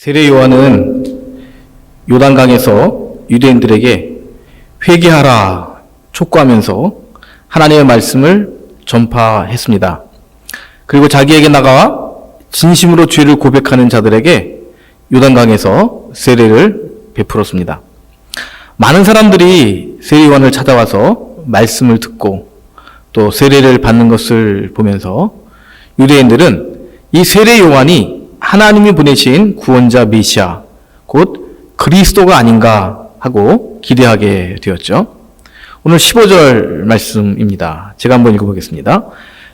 세례 요한은 요단강에서 유대인들에게 회개하라 촉구하면서 하나님의 말씀을 전파했습니다. 그리고 자기에게 나가 진심으로 죄를 고백하는 자들에게 요단강에서 세례를 베풀었습니다. 많은 사람들이 세례 요한을 찾아와서 말씀을 듣고 또 세례를 받는 것을 보면서 유대인들은 이 세례 요한이 하나님이 보내신 구원자 메시아, 곧 그리스도가 아닌가 하고 기대하게 되었죠. 오늘 15절 말씀입니다. 제가 한번 읽어보겠습니다.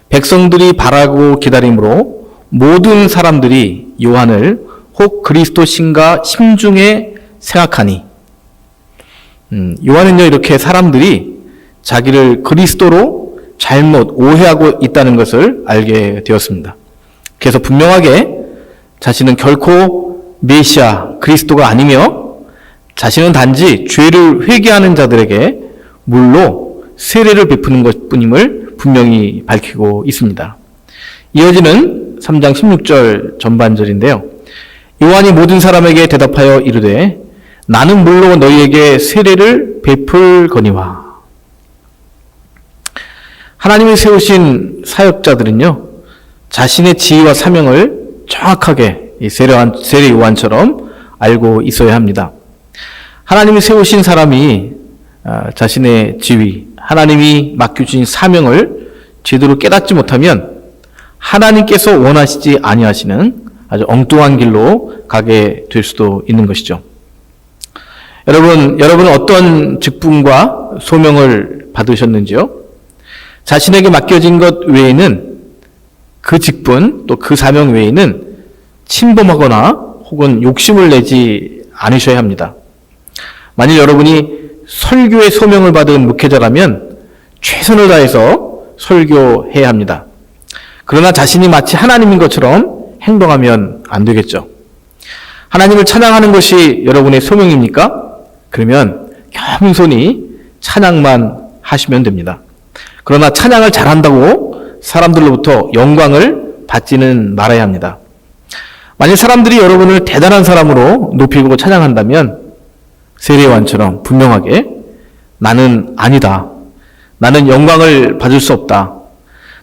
백성들이 바라고 기다림으로 모든 사람들이 요한을 혹 그리스도신가 심중에 생각하니. 요한은요, 이렇게 사람들이 자기를 그리스도로 잘못 오해하고 있다는 것을 알게 되었습니다. 그래서 분명하게 자신은 결코 메시아, 그리스도가 아니며 자신은 단지 죄를 회개하는 자들에게 물로 세례를 베푸는 것뿐임을 분명히 밝히고 있습니다. 이어지는 3장 16절 전반절인데요. 요한이 모든 사람에게 대답하여 이르되 나는 물로 너희에게 세례를 베풀거니와. 하나님이 세우신 사역자들은요, 자신의 지위와 사명을 정확하게 세례 요한처럼 알고 있어야 합니다. 하나님이 세우신 사람이 자신의 지위, 하나님이 맡겨주신 사명을 제대로 깨닫지 못하면 하나님께서 원하시지 아니하시는 아주 엉뚱한 길로 가게 될 수도 있는 것이죠. 여러분은 어떤 직분과 소명을 받으셨는지요? 자신에게 맡겨진 것 외에는 그 직분 또 그 사명 외에는 침범하거나 혹은 욕심을 내지 않으셔야 합니다. 만일 여러분이 설교의 소명을 받은 목회자라면 최선을 다해서 설교해야 합니다. 그러나 자신이 마치 하나님인 것처럼 행동하면 안 되겠죠. 하나님을 찬양하는 것이 여러분의 소명입니까? 그러면 겸손히 찬양만 하시면 됩니다. 그러나 찬양을 잘한다고 사람들로부터 영광을 받지는 말아야 합니다. 만약 사람들이 여러분을 대단한 사람으로 높이고 찬양한다면 세례 요한처럼 분명하게 나는 아니다. 나는 영광을 받을 수 없다.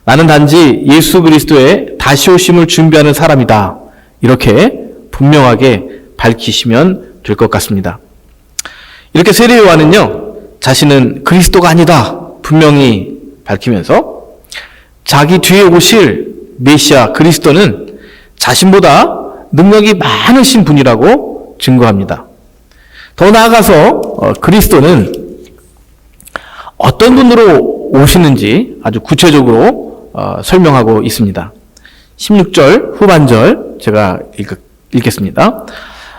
나는 단지 예수 그리스도의 다시 오심을 준비하는 사람이다. 이렇게 분명하게 밝히시면 될 것 같습니다. 이렇게 세례 요한은요, 자신은 그리스도가 아니다. 분명히 밝히면서 자기 뒤에 오실 메시아 그리스도는 자신보다 능력이 많으신 분이라고 증거합니다. 더 나아가서 그리스도는 어떤 분으로 오시는지 아주 구체적으로 설명하고 있습니다. 16절 후반절 제가 읽겠습니다.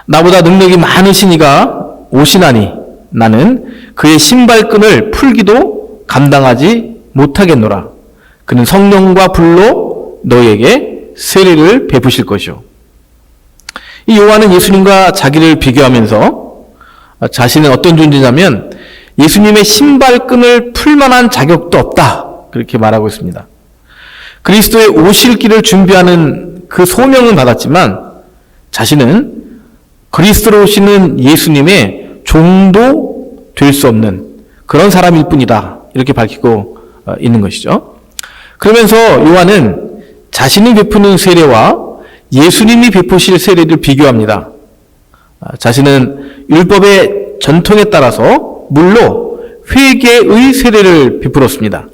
나보다 능력이 많으신 이가 오시나니 나는 그의 신발끈을 풀기도 감당하지 못하겠노라. 그는 성령과 불로 너희에게 세례를 베푸실 것이요. 이 요한은 예수님과 자기를 비교하면서 자신은 어떤 존재냐면 예수님의 신발끈을 풀 만한 자격도 없다. 그렇게 말하고 있습니다. 그리스도의 오실 길을 준비하는 그 소명은 받았지만 자신은 그리스도로 오시는 예수님의 종도 될 수 없는 그런 사람일 뿐이다. 이렇게 밝히고 있는 것이죠. 그러면서 요한은 자신이 베푸는 세례와 예수님이 베푸실 세례를 비교합니다. 자신은 율법의 전통에 따라서 물로 회개의 세례를 베풀었습니다.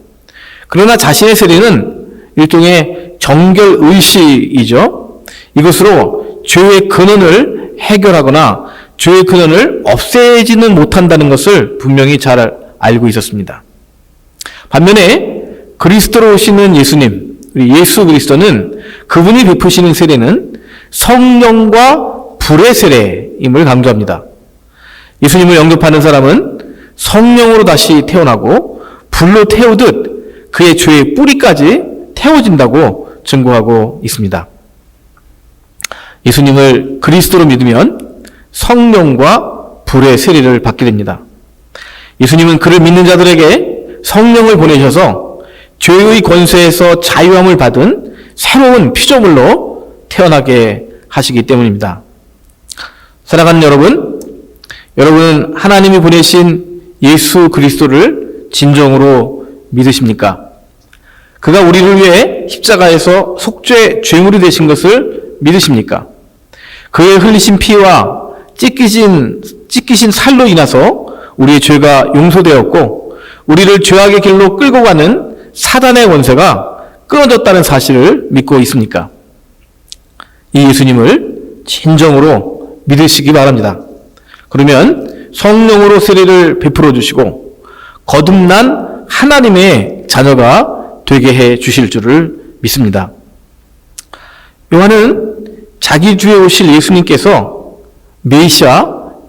그러나 자신의 세례는 일종의 정결의식이죠. 이것으로 죄의 근원을 해결하거나 죄의 근원을 없애지는 못한다는 것을 분명히 잘 알고 있었습니다. 반면에 그리스도로 오시는 예수님, 우리 예수 그리스도는 그분이 베푸시는 세례는 성령과 불의 세례임을 강조합니다. 예수님을 영접하는 사람은 성령으로 다시 태어나고 불로 태우듯 그의 죄의 뿌리까지 태워진다고 증거하고 있습니다. 예수님을 그리스도로 믿으면 성령과 불의 세례를 받게 됩니다. 예수님은 그를 믿는 자들에게 성령을 보내셔서 죄의 권세에서 자유함을 받은 새로운 피조물로 태어나게 하시기 때문입니다. 사랑하는 여러분은 하나님이 보내신 예수 그리스도를 진정으로 믿으십니까? 그가 우리를 위해 십자가에서 속죄 죄물이 되신 것을 믿으십니까? 그의 흘리신 피와 찢기신 살로 인해서 우리의 죄가 용서되었고 우리를 죄악의 길로 끌고 가는 사단의 권세가 끊어졌다는 사실을 믿고 있습니까? 이 예수님을 진정으로 믿으시기 바랍니다. 그러면 성령으로 세례를 베풀어 주시고 거듭난 하나님의 자녀가 되게 해 주실 줄을 믿습니다. 요한은 자기 주에 오실 예수님께서 메시아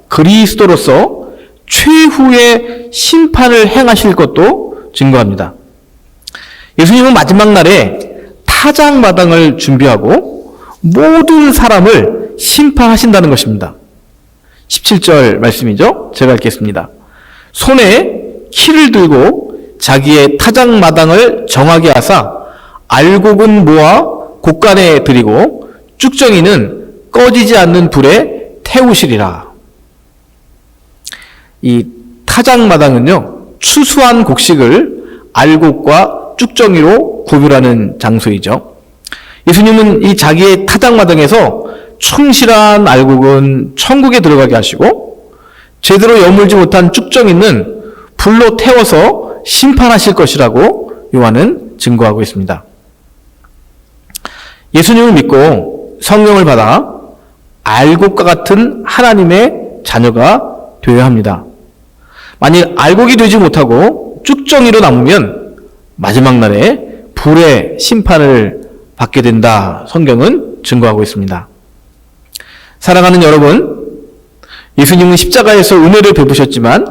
그리스도로서 최후의 심판을 행하실 것도 증거합니다. 예수님은 마지막 날에 타작마당을 준비하고 모든 사람을 심판하신다는 것입니다. 17절 말씀이죠. 제가 읽겠습니다. 손에 키를 들고 자기의 타작마당을 정하게 하사 알곡은 모아 곳간에 들이고 쭉정이는 꺼지지 않는 불에 태우시리라. 이 타작마당은요, 추수한 곡식을 알곡과 쭉정이로 구별하는 장소이죠. 예수님은 이 자기의 타작마당에서 충실한 알곡은 천국에 들어가게 하시고 제대로 여물지 못한 쭉정이는 불로 태워서 심판하실 것이라고 요한은 증거하고 있습니다. 예수님을 믿고 성령을 받아 알곡과 같은 하나님의 자녀가 되어야 합니다. 만일 알곡이 되지 못하고 쭉정이로 남으면 마지막 날에 불의 심판을 받게 된다. 성경은 증거하고 있습니다. 사랑하는 여러분, 예수님은 십자가에서 은혜를 베푸셨지만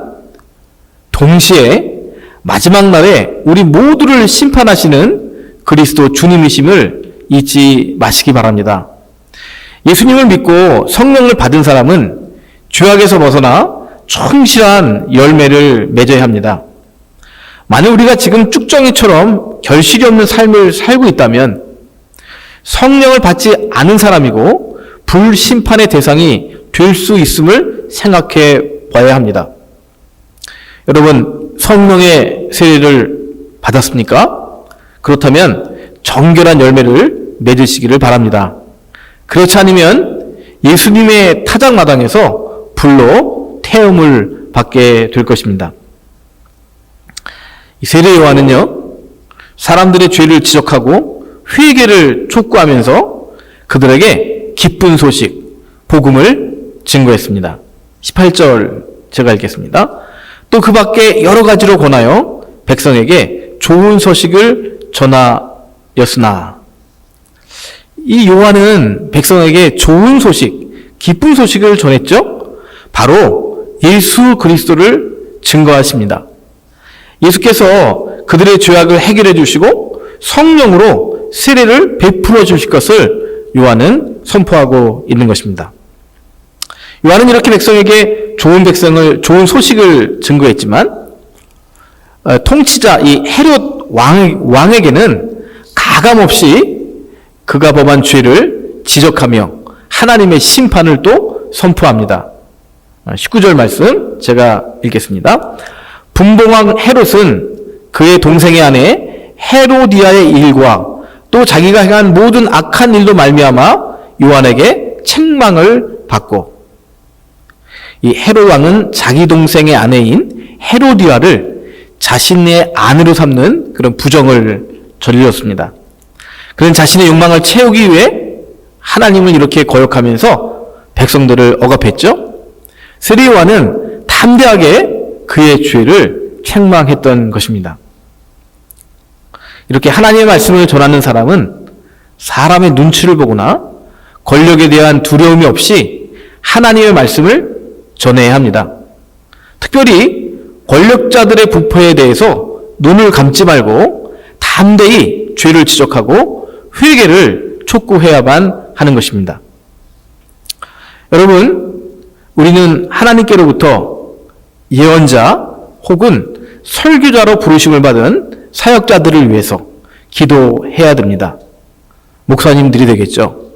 동시에 마지막 날에 우리 모두를 심판하시는 그리스도 주님이심을 잊지 마시기 바랍니다. 예수님을 믿고 성령을 받은 사람은 죄악에서 벗어나 충실한 열매를 맺어야 합니다. 만약 우리가 지금 쭉정이처럼 결실이 없는 삶을 살고 있다면 성령을 받지 않은 사람이고 불심판의 대상이 될 수 있음을 생각해 봐야 합니다. 여러분, 성령의 세례를 받았습니까? 그렇다면 정결한 열매를 맺으시기를 바랍니다. 그렇지 않으면 예수님의 타작마당에서 불로 태움을 받게 될 것입니다. 이 세례 요한은요, 사람들의 죄를 지적하고 회개를 촉구하면서 그들에게 기쁜 소식, 복음을 증거했습니다. 18절 제가 읽겠습니다. 또 그 밖에 여러 가지로 권하여 백성에게 좋은 소식을 전하였으나, 이 요한은 백성에게 좋은 소식, 기쁜 소식을 전했죠. 바로 예수 그리스도를 증거하십니다. 예수께서 그들의 죄악을 해결해 주시고 성령으로 세례를 베풀어 주실 것을 요한은 선포하고 있는 것입니다. 요한은 이렇게 백성에게 좋은 소식을 증거했지만 통치자 이 헤롯 왕에게는 가감없이 그가 범한 죄를 지적하며 하나님의 심판을 또 선포합니다. 19절 말씀 제가 읽겠습니다. 분봉왕 헤롯은 그의 동생의 아내 헤로디아의 일과 또 자기가 행한 모든 악한 일로 말미암아 요한에게 책망을 받고, 이 헤롯 왕은 자기 동생의 아내인 헤로디아를 자신의 아내로 삼는 그런 부정을 저질렀습니다. 그는 자신의 욕망을 채우기 위해 하나님을 이렇게 거역하면서 백성들을 억압했죠. 세례 요한은 담대하게 그의 죄를 책망했던 것입니다. 이렇게 하나님의 말씀을 전하는 사람은 사람의 눈치를 보거나 권력에 대한 두려움이 없이 하나님의 말씀을 전해야 합니다. 특별히 권력자들의 부패에 대해서 눈을 감지 말고 담대히 죄를 지적하고 회개를 촉구해야만 하는 것입니다. 여러분, 우리는 하나님께로부터 예언자 혹은 설교자로 부르심을 받은 사역자들을 위해서 기도해야 됩니다. 목사님들이 되겠죠.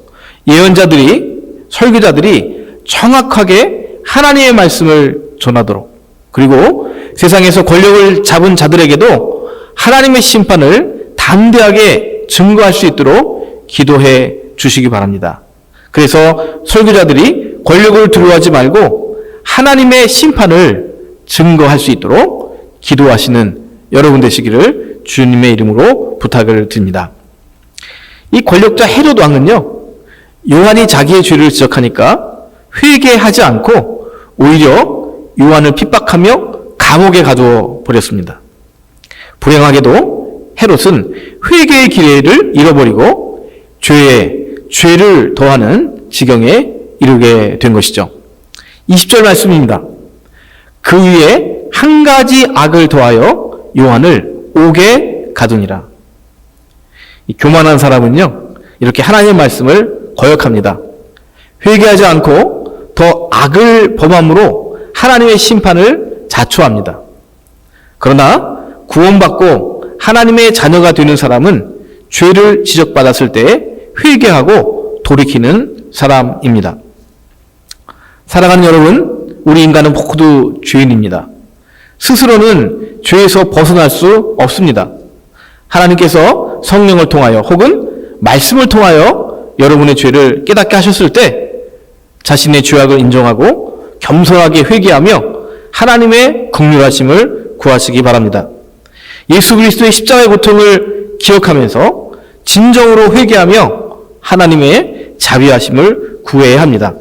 예언자들이, 설교자들이 정확하게 하나님의 말씀을 전하도록, 그리고 세상에서 권력을 잡은 자들에게도 하나님의 심판을 담대하게 증거할 수 있도록 기도해 주시기 바랍니다. 그래서 설교자들이 권력을 두려워하지 말고 하나님의 심판을 증거할 수 있도록 기도하시는 여러분 되시기를 주님의 이름으로 부탁을 드립니다. 이 권력자 헤롯 왕은요, 요한이 자기의 죄를 지적하니까 회개하지 않고 오히려 요한을 핍박하며 감옥에 가두어 버렸습니다. 불행하게도 헤롯은 회개의 기회를 잃어버리고 죄를 더하는 지경에 이르게 된 것이죠. 20절 말씀입니다. 그 위에 한 가지 악을 더하여 요한을 옥에 가두니라. 이 교만한 사람은요, 이렇게 하나님의 말씀을 거역합니다. 회개하지 않고 더 악을 범함으로 하나님의 심판을 자초합니다. 그러나 구원받고 하나님의 자녀가 되는 사람은 죄를 지적받았을 때 회개하고 돌이키는 사람입니다. 사랑하는 여러분, 우리 인간은 모두 죄인입니다. 스스로는 죄에서 벗어날 수 없습니다. 하나님께서 성령을 통하여 혹은 말씀을 통하여 여러분의 죄를 깨닫게 하셨을 때 자신의 죄악을 인정하고 겸손하게 회개하며 하나님의 긍휼하심을 구하시기 바랍니다. 예수 그리스도의 십자가의 고통을 기억하면서 진정으로 회개하며 하나님의 자비하심을 구해야 합니다.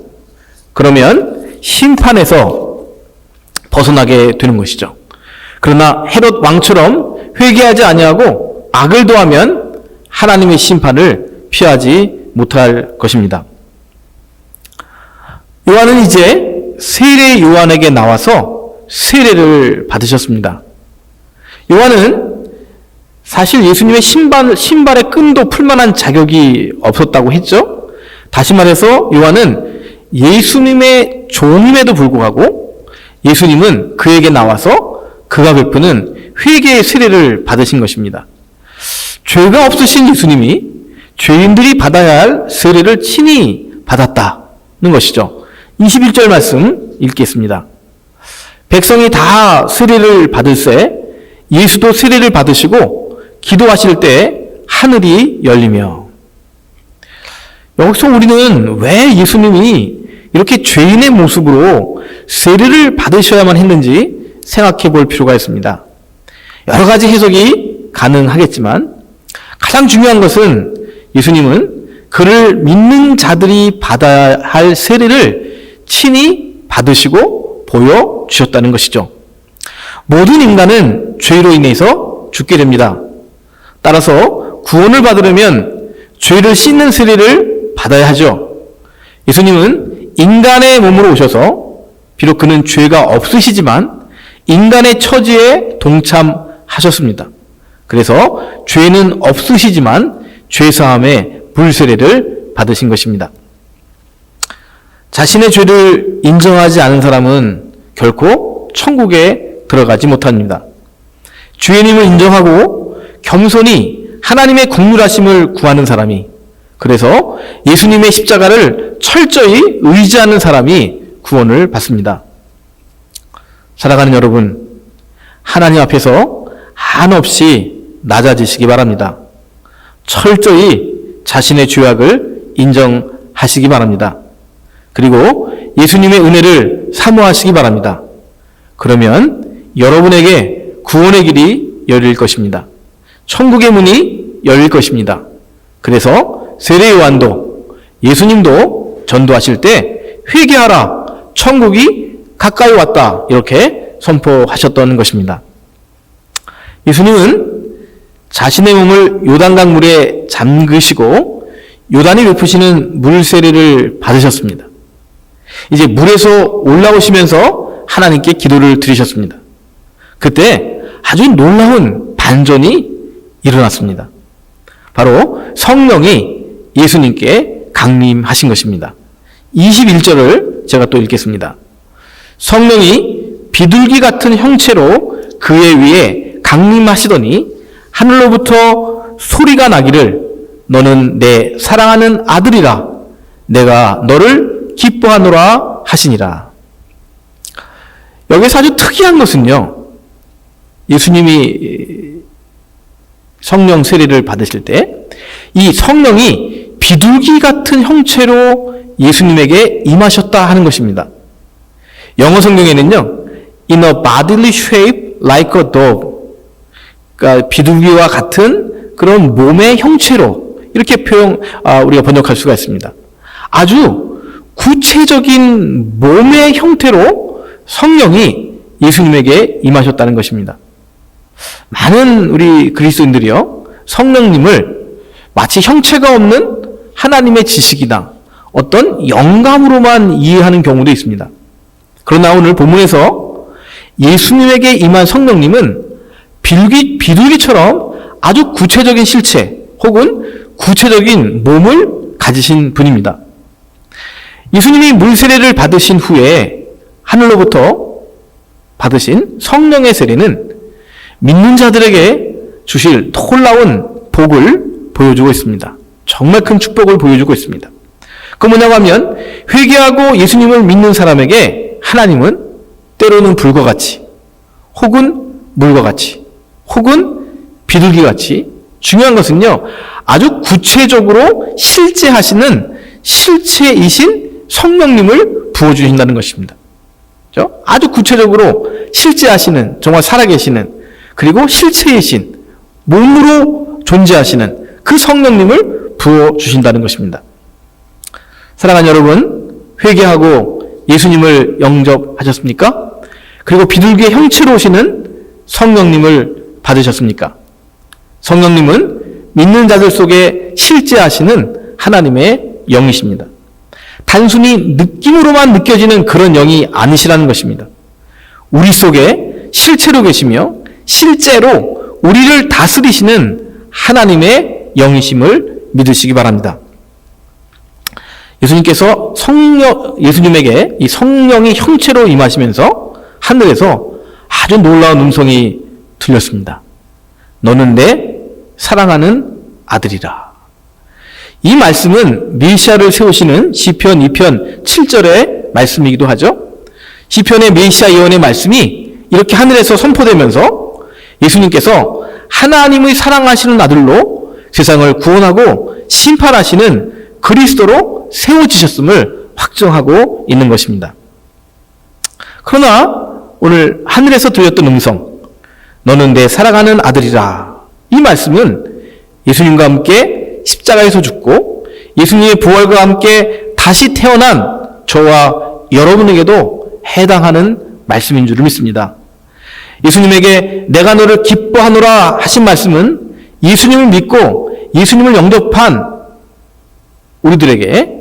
그러면 심판에서 벗어나게 되는 것이죠. 그러나 헤롯 왕처럼 회개하지 아니하고 악을 더하면 하나님의 심판을 피하지 못할 것입니다. 요한은 이제 세례 요한에게 나와서 세례를 받으셨습니다. 요한은 사실 예수님의 신발의 끈도 풀만한 자격이 없었다고 했죠. 다시 말해서 요한은 예수님의 종임에도 불구하고 예수님은 그에게 나와서 그가 베푸는 회개의 세례를 받으신 것입니다. 죄가 없으신 예수님이 죄인들이 받아야 할 세례를 친히 받았다는 것이죠. 21절 말씀 읽겠습니다. 백성이 다 세례를 받을새 예수도 세례를 받으시고 기도하실 때 하늘이 열리며. 여기서 우리는 왜 예수님이 이렇게 죄인의 모습으로 세례를 받으셔야만 했는지 생각해 볼 필요가 있습니다. 여러 가지 해석이 가능하겠지만 가장 중요한 것은 예수님은 그를 믿는 자들이 받아야 할 세례를 친히 받으시고 보여주셨다는 것이죠. 모든 인간은 죄로 인해서 죽게 됩니다. 따라서 구원을 받으려면 죄를 씻는 세례를 받아야 하죠. 예수님은 인간의 몸으로 오셔서 비록 그는 죄가 없으시지만 인간의 처지에 동참하셨습니다. 그래서 죄는 없으시지만 죄사함의 불세례를 받으신 것입니다. 자신의 죄를 인정하지 않은 사람은 결코 천국에 들어가지 못합니다. 죄인임을 인정하고 겸손히 하나님의 긍휼하심을 구하는 사람이, 그래서 예수님의 십자가를 철저히 의지하는 사람이 구원을 받습니다. 사랑하는 여러분, 하나님 앞에서 한없이 낮아지시기 바랍니다. 철저히 자신의 죄악을 인정하시기 바랍니다. 그리고 예수님의 은혜를 사모하시기 바랍니다. 그러면 여러분에게 구원의 길이 열릴 것입니다. 천국의 문이 열릴 것입니다. 그래서 세례 요한도 예수님도 전도하실 때 회개하라, 천국이 가까이 왔다, 이렇게 선포하셨던 것입니다. 예수님은 자신의 몸을 요단강 물에 잠그시고 요단이 베푸시는 물 세례를 받으셨습니다. 이제 물에서 올라오시면서 하나님께 기도를 드리셨습니다. 그때 아주 놀라운 반전이 일어났습니다. 바로 성령이 예수님께 강림하신 것입니다. 21절을 제가 또 읽겠습니다. 성령이 비둘기 같은 형체로 그의 위에 강림하시더니 하늘로부터 소리가 나기를 너는 내 사랑하는 아들이라 내가 너를 기뻐하노라 하시니라. 여기서 아주 특이한 것은요, 예수님이 성령 세례를 받으실 때 이 성령이 비둘기 같은 형체로 예수님에게 임하셨다 하는 것입니다. 영어 성경에는요, in a bodily shape like a dove, 그러니까 비둘기와 같은 그런 몸의 형체로, 이렇게 우리가 번역할 수가 있습니다. 아주 구체적인 몸의 형태로 성령이 예수님에게 임하셨다는 것입니다. 많은 우리 그리스도인들이요, 성령님을 마치 형체가 없는 하나님의 지식이나 어떤 영감으로만 이해하는 경우도 있습니다. 그러나 오늘 본문에서 예수님에게 임한 성령님은 비둘기처럼 아주 구체적인 실체 혹은 구체적인 몸을 가지신 분입니다. 예수님이 물세례를 받으신 후에 하늘로부터 받으신 성령의 세례는 믿는 자들에게 주실 놀라운 복을 보여주고 있습니다. 정말 큰 축복을 보여주고 있습니다. 그 뭐냐고 하면, 회개하고 예수님을 믿는 사람에게 하나님은 때로는 불과 같이, 혹은 물과 같이, 혹은 비둘기 같이, 중요한 것은요, 아주 구체적으로 실제하시는 실체이신 성령님을 부어주신다는 것입니다. 그렇죠? 아주 구체적으로 실제하시는, 정말 살아계시는, 그리고 실체이신, 몸으로 존재하시는 그 성령님을 부어주신다는 것입니다. 사랑하는 여러분, 회개하고 예수님을 영접하셨습니까? 그리고 비둘기의 형체로 오시는 성령님을 받으셨습니까? 성령님은 믿는 자들 속에 실제하시는 하나님의 영이십니다. 단순히 느낌으로만 느껴지는 그런 영이 아니시라는 것입니다. 우리 속에 실체로 계시며 실제로 우리를 다스리시는 하나님의 영이심을 믿으시기 바랍니다. 예수님께서 예수님에게 이 성령이 형체로 임하시면서 하늘에서 아주 놀라운 음성이 들렸습니다. 너는 내 사랑하는 아들이라. 이 말씀은 메시아를 세우시는 시편 2편 7절의 말씀이기도 하죠. 시편의 메시아 예언의 말씀이 이렇게 하늘에서 선포되면서 예수님께서 하나님의 사랑하시는 아들로 세상을 구원하고 심판하시는 그리스도로 세워지셨음을 확정하고 있는 것입니다. 그러나 오늘 하늘에서 들렸던 음성, 너는 내 사랑하는 아들이라, 이 말씀은 예수님과 함께 십자가에서 죽고 예수님의 부활과 함께 다시 태어난 저와 여러분에게도 해당하는 말씀인 줄을 믿습니다. 예수님에게 내가 너를 기뻐하노라 하신 말씀은 예수님을 믿고 예수님을 영접한 우리들에게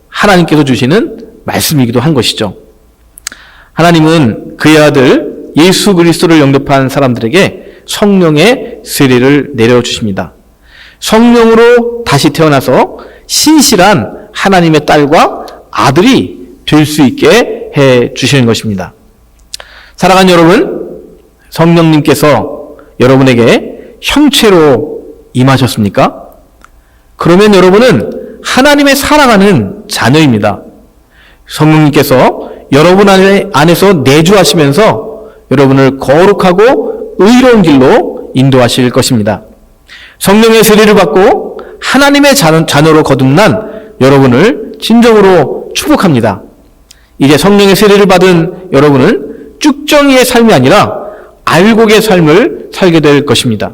하나님께서 주시는 말씀이기도 한 것이죠. 하나님은 그의 아들 예수 그리스도를 영접한 사람들에게 성령의 세례를 내려주십니다. 성령으로 다시 태어나서 신실한 하나님의 딸과 아들이 될 수 있게 해 주시는 것입니다. 사랑하는 여러분, 성령님께서 여러분에게 형체로 임하셨습니까? 그러면 여러분은 하나님의 사랑하는 자녀입니다. 성령님께서 여러분 안에서 내주하시면서 여러분을 거룩하고 의로운 길로 인도하실 것입니다. 성령의 세례를 받고 하나님의 자녀로 거듭난 여러분을 진정으로 축복합니다. 이제 성령의 세례를 받은 여러분은 쭉정이의 삶이 아니라 알곡의 삶을 살게 될 것입니다.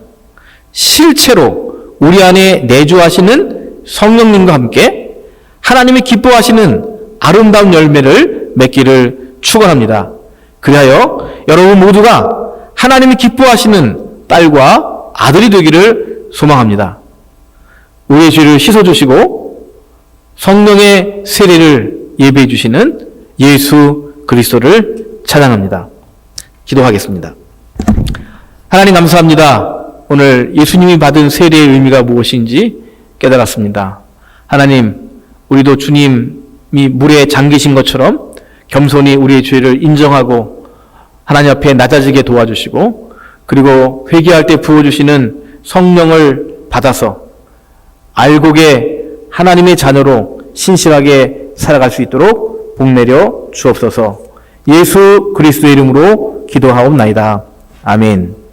실체로 우리 안에 내주하시는 성령님과 함께 하나님이 기뻐하시는 아름다운 열매를 맺기를 축원합니다. 그리하여 여러분 모두가 하나님이 기뻐하시는 딸과 아들이 되기를 소망합니다. 우리의 죄를 씻어주시고 성령의 세례를 예배해 주시는 예수 그리스도를 찬양합니다. 기도하겠습니다. 하나님 감사합니다. 오늘 예수님이 받은 세례의 의미가 무엇인지 깨달았습니다. 하나님, 우리도 주님이 물에 잠기신 것처럼 겸손히 우리의 죄를 인정하고 하나님 앞에 낮아지게 도와주시고, 그리고 회개할 때 부어주시는 성령을 받아서 알곡의 하나님의 자녀로 신실하게 살아갈 수 있도록 복내려 주옵소서. 예수 그리스도의 이름으로 기도하옵나이다. 아멘.